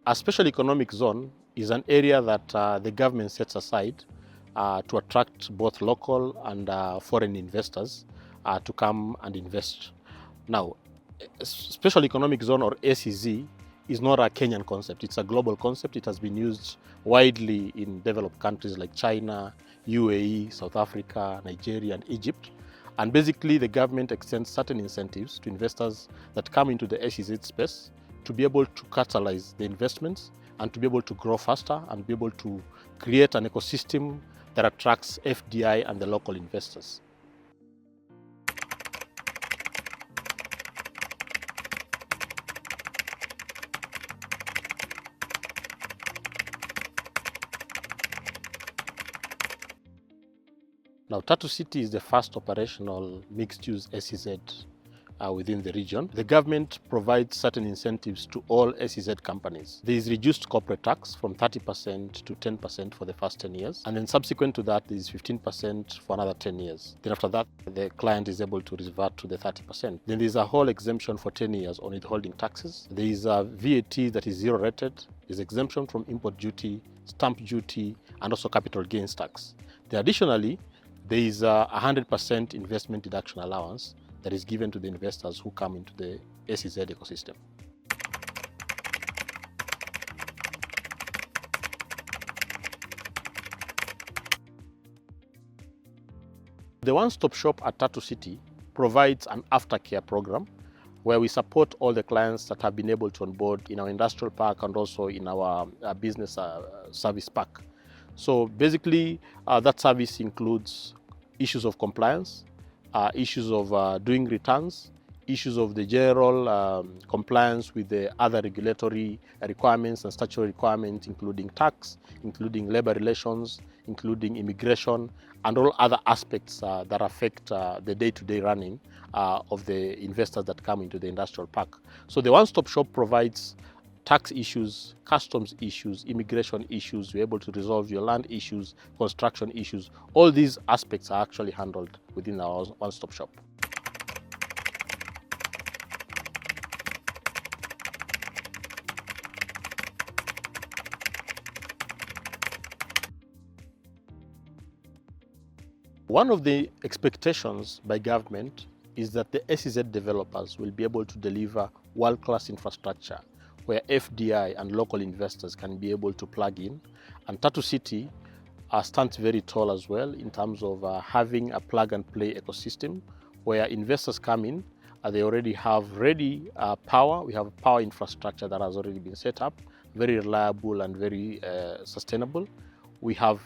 A special economic zone is an area that the government sets aside to attract both local and foreign investors to come and invest. Now, special economic zone, or SEZ, is not a Kenyan concept. It's a global concept. It has been used widely in developed countries like China, UAE, South Africa, Nigeria, and Egypt. And basically, the government extends certain incentives to investors that come into the SEZ space to be able to catalyze the investments and to be able to grow faster and be able to create an ecosystem that attracts FDI and the local investors. Now, Tatu City is the first operational mixed-use SEZ within the region. The government provides certain incentives to all SEZ companies. There is reduced corporate tax from 30% to 10% for the first 10 years. And then subsequent to that, there is 15% for another 10 years. Then after that, the client is able to revert to the 30%. Then there is a whole exemption for 10 years on withholding taxes. There is a VAT that is zero rated. There is exemption from import duty, stamp duty, and also capital gains tax. Then additionally, there is a 100% investment deduction allowance that is given to the investors who come into the SEZ ecosystem. The one-stop shop at Tatu City provides an aftercare program where we support all the clients that have been able to onboard in our industrial park and also in our business service park. So basically, that service includes issues of compliance, issues of doing returns, issues of the general compliance with the other regulatory requirements and statutory requirements, including tax, including labor relations, including immigration, and all other aspects that affect the day-to-day running of the investors that come into the industrial park. So the one-stop shop provides tax issues, customs issues, immigration issues. You're able to resolve your land issues, construction issues. All these aspects are actually handled within our one-stop shop. One of the expectations by government is that the SEZ developers will be able to deliver world-class infrastructure where FDI and local investors can be able to plug in. And Tatu City stands very tall as well in terms of having a plug-and-play ecosystem where investors come in, they already have power. We have power infrastructure that has already been set up, very reliable and very sustainable. We have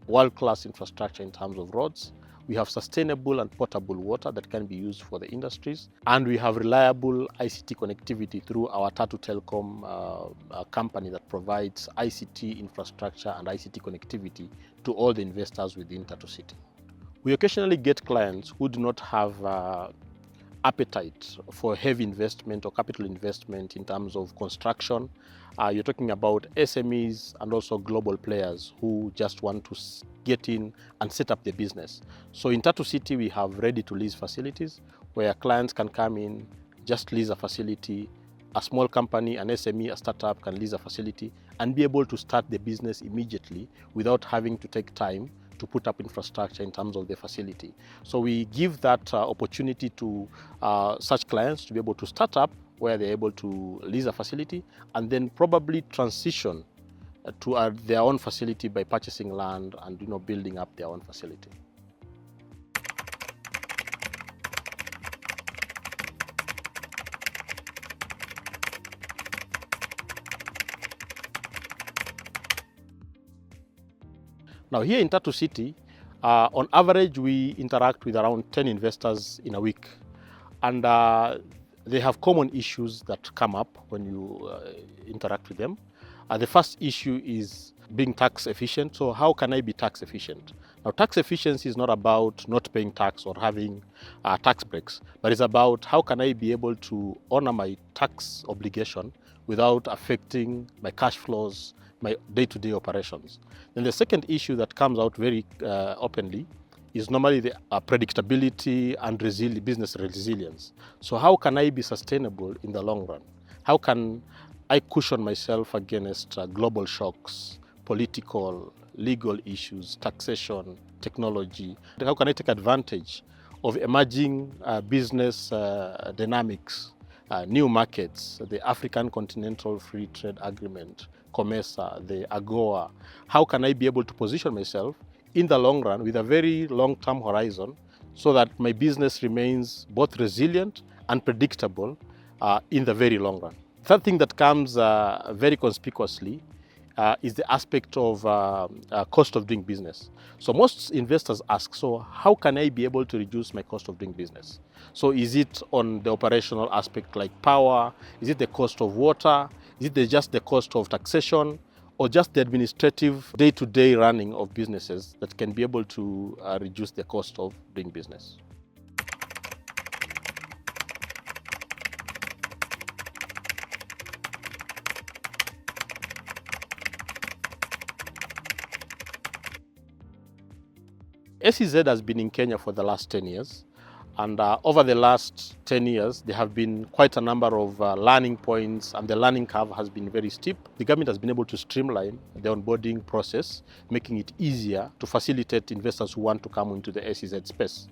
world-class infrastructure in terms of roads. We have sustainable and potable water that can be used for the industries. And we have reliable ICT connectivity through our Tatu Telecom company that provides ICT infrastructure and ICT connectivity to all the investors within Tatu City. We occasionally get clients who do not have appetite for heavy investment or capital investment in terms of construction. You're talking about SMEs and also global players who just want to get in and set up their business. So in Tatu City, we have ready-to-lease facilities where clients can come in, just lease a facility. A small company, an SME, a startup can lease a facility and be able to start the business immediately without having to take time to put up infrastructure in terms of the facility. So we give that opportunity to such clients to be able to start up where they're able to lease a facility and then probably transition to their own facility by purchasing land and building up their own facility. Now here in Tatu City, on average, we interact with around 10 investors in a week. And they have common issues that come up when you interact with them. The first issue is being tax efficient. So how can I be tax efficient? Now, tax efficiency is not about not paying tax or having tax breaks, but it's about how can I be able to honor my tax obligation without affecting my cash flows, my day-to-day operations. Then the second issue that comes out very openly is normally the predictability and business resilience. So how can I be sustainable in the long run? How can I cushion myself against global shocks, political, legal issues, taxation, technology? How can I take advantage of emerging business dynamics, new markets, the African Continental Free Trade Agreement, COMESA, the AGOA? How can I be able to position myself in the long run with a very long-term horizon so that my business remains both resilient and predictable in the very long run? Third thing that comes very conspicuously is the aspect of cost of doing business. So most investors ask, so how can I be able to reduce my cost of doing business? So is it on the operational aspect like power? Is it the cost of water? Is it just the cost of taxation? Or just the administrative day-to-day running of businesses that can be able to reduce the cost of doing business? SEZ has been in Kenya for the last 10 years. And over the last 10 years, there have been quite a number of learning points, and the learning curve has been very steep. The government has been able to streamline the onboarding process, making it easier to facilitate investors who want to come into the SEZ space.